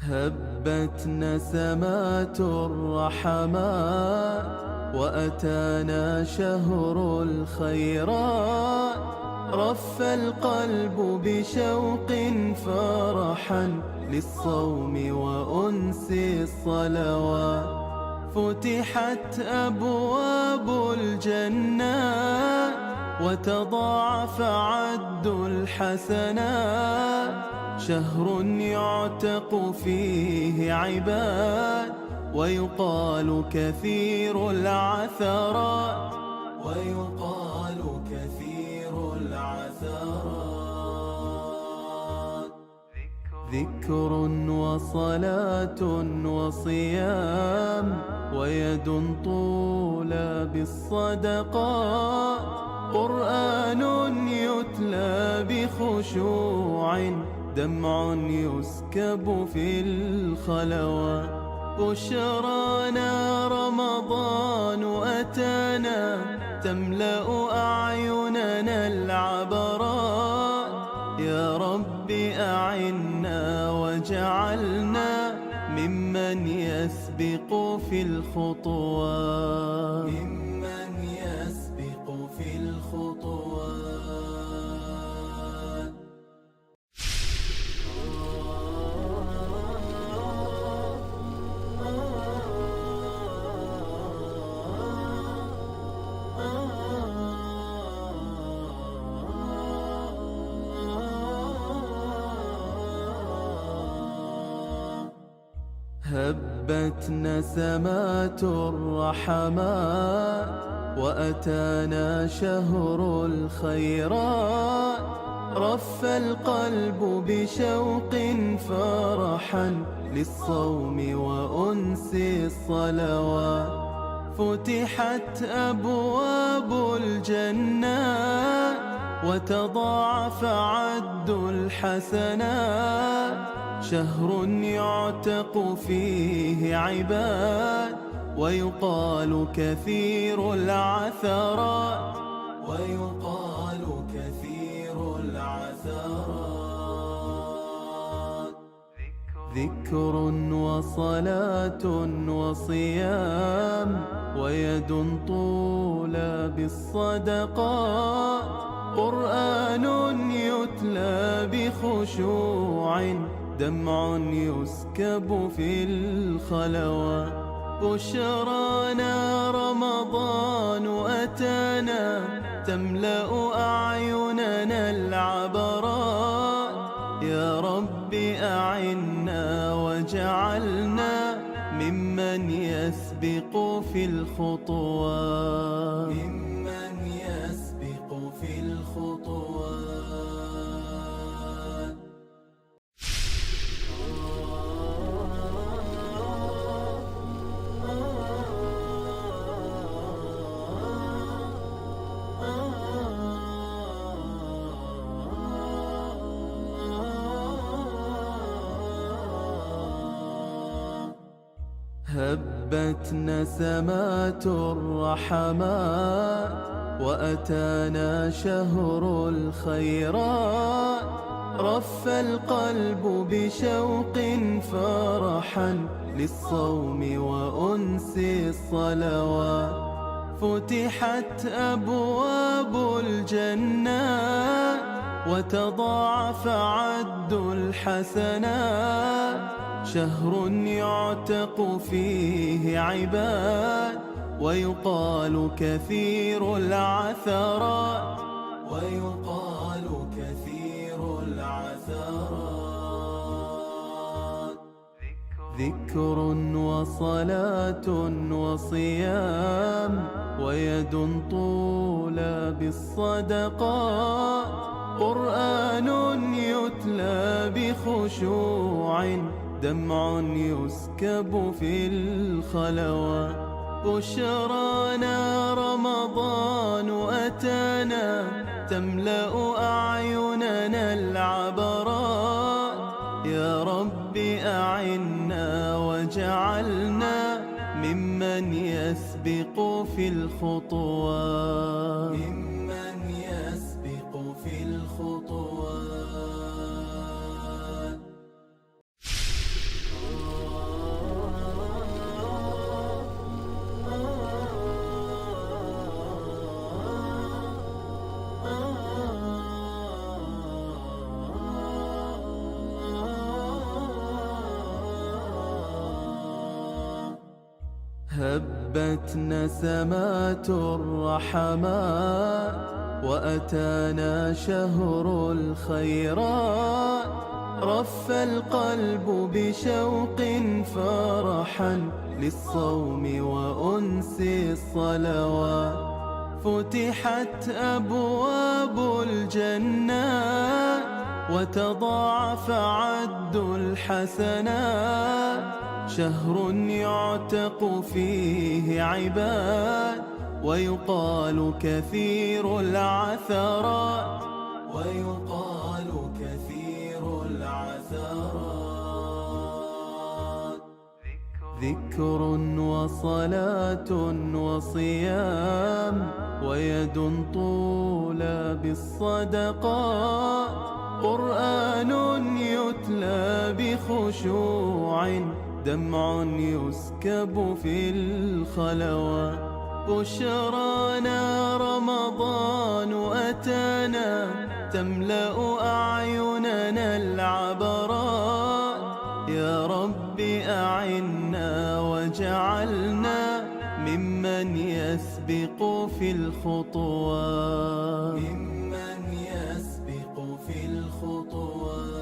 هبت نسمات الرحمات وأتانا شهر الخيرات. رف القلب بشوق فرحا للصوم وأنس الصلوات. فتحت أبواب الجنات وتضاعف عد الحسنات. شهر يعتق فيه عباد ويقال كثير العثرات. ويقال كثير العثرات. ذكر وصلاة وصيام ويد طولى بالصدقات. قرآن يتلى بخشوع دمع يسكب في الخلوات. بشرانا رمضان أتانا تملأ أعيننا العبرات. يا رب أعنا واجعلنا ممن يسبق في الخطوات. ممن يسبق في الخطوات. هبت نسمات الرحمات وأتانا شهر الخيرات. رف القلب بشوق فرحا للصوم وأنس الصلوات. فتحت أبواب الجنات وتضاعف عد الحسنات. شهر يعتق فيه عباد ويقال كثير العثرات. ويقال كثير العثرات. ذكر وصلاة وصيام ويد طولى بالصدقات. قرآن يتلى بخشوع دمع يسكب في الخلوات. بشرانا رمضان أتانا تملأ أعيننا العبرات. يا رب أعنا واجعلنا ممن يسبق في الخطوات. ممن يسبق في الخطوات. هبت نسمات الرحمات وأتانا شهر الخيرات. رف القلب بشوق فرحا للصوم وأنس الصلوات. فتحت أبواب الجنات وتضاعف عد الحسنات. شهر يعتق فيه عباد ويقال كثير العثرات. ويقال كثير العثرات. ذكر وصلاة وصيام ويد طولى بالصدقات. قرآن يتلى بخشوع دمع يسكب في الخلوات. بشرانا رمضان أتانا تملأ أعيننا العبرات. يا رب أعنا واجعلنا ممن يسبق في الخطوات. ممن يسبق في الخطوات. هبت نسمات الرحمات وأتانا شهر الخيرات، رف القلب بشوق فرحا للصوم وأنس الصلوات، فتحت أبواب الجنات وتضاعف عد الحسنات، شهر يعتق فيه عباد ويقال كثير العثرات، ويقال كثير العثرات. ذكر وصلاة وصيام ويد طولى بالصدقات، قرآن يتلى بخشوع، دمع يسكب في الخلوات. بشرانا رمضان أتانا تملأ أعيننا العبرات، يا رب أعنا واجعلنا ممن يسبق في الخطوات، ممن يسبق في الخطوات.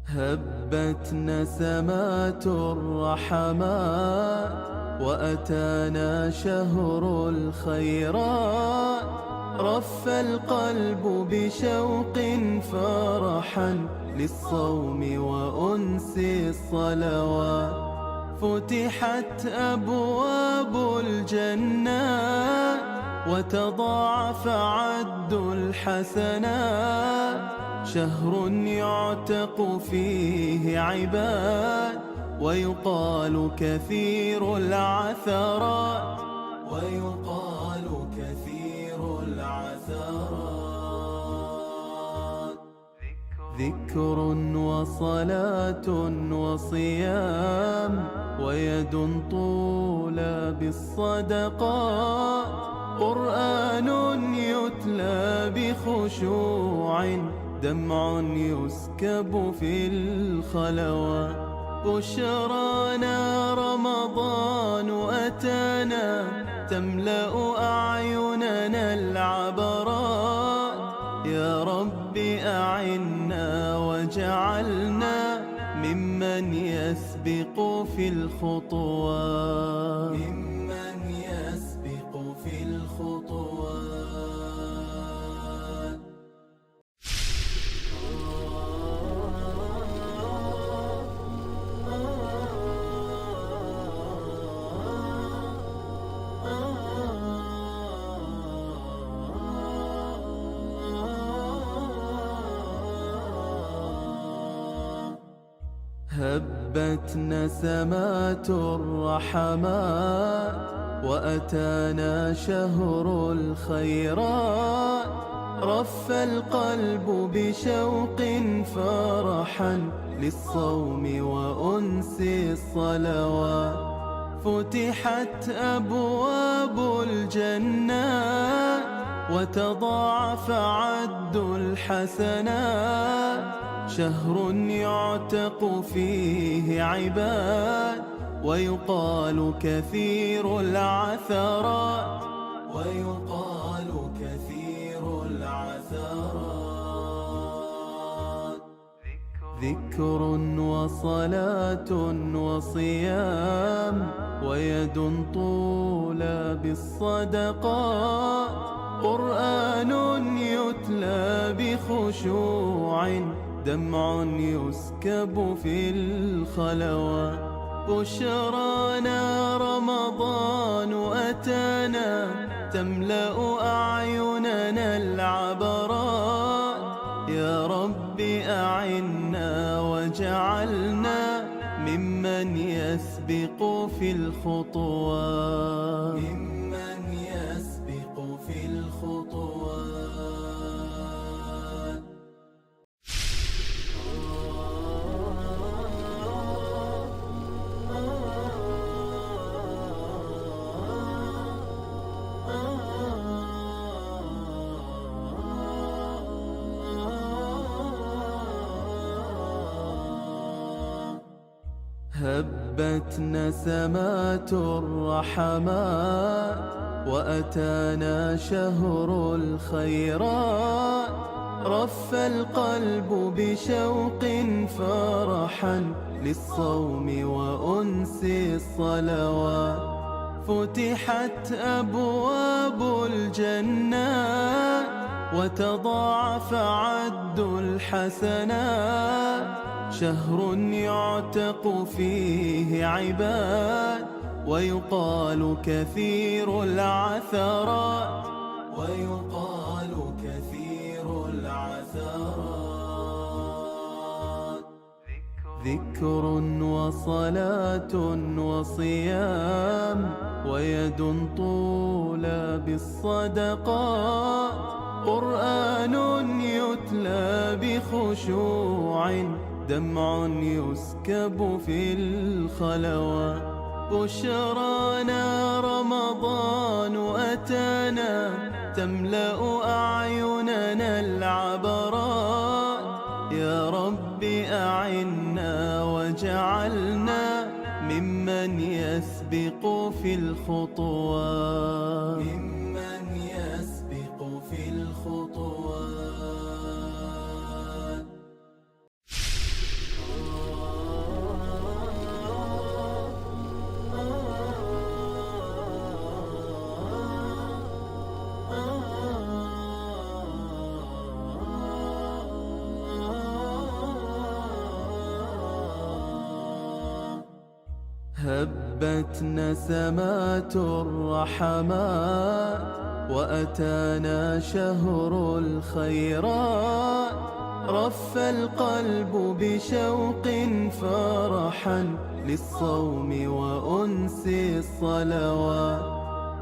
هبت نسمات الرحمات وأتانا شهر الخيرات، رف القلب بشوق فرحا للصوم وأنس الصلوات، فتحت أبواب الجنات وتضاعف عد الحسنات، شهر يعتق فيه عباد ويقال كثير العثرات، ويقال كثير العثرات. ذكر وصلاة وصيام ويد طولى بالصدقات، قرآن يتلى بخشوع، دمع يسكب في الخلوات. بشرانا رمضان أتانا تملأ أعيننا العبرات، يا رب أعنا واجعلنا ممن يسبق في الخطوات، ممن يسبق في الخطوات. هبت نسمات الرحمات وأتانا شهر الخيرات، رف القلب بشوق فرحا للصوم وأنس الصلوات، فتحت أبواب الجنات وتضاعف عد الحسنات، شهر يعتق فيه عباد ويقال كثير العثرات، ويقال كثير العثرات. ذكر وصلاة وصيام ويد طولى بالصدقات، قرآن يتلى بخشوع، دمع يسكب في الخلوات. بشرانا رمضان أتانا تملأ أعيننا العبرات، يا رب أعنا واجعلنا ممن يسبق في الخطوات، ممن يسبق في الخطوات. هبت نسمات الرحمات وأتانا شهر الخيرات، رف القلب بشوق فرحا للصوم وأنس الصلوات، فتحت أبواب الجنات وتضاعف عد الحسنات، شهر يعتق فيه عباد ويقال كثير العثرات، ويقال كثير العثرات. ذكر وصلاة وصيام ويد طولى بالصدقات، قرآن يتلى بخشوع، دمع يسكب في الخلوات. بشرانا رمضان أتانا تملأ أعيننا العبرات، يا رب أعنا واجعلنا ممن يسبق في الخطوات، ممن يسبق في الخطوات. هبت نسمات الرحمات وأتانا شهر الخيرات، رف القلب بشوق فرحا للصوم وأنس الصلوات،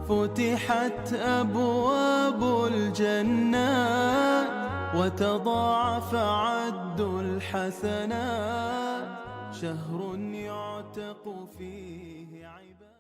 فتحت أبواب الجنات وتضاعف عد الحسنات، شهر يعتق فيه عباد.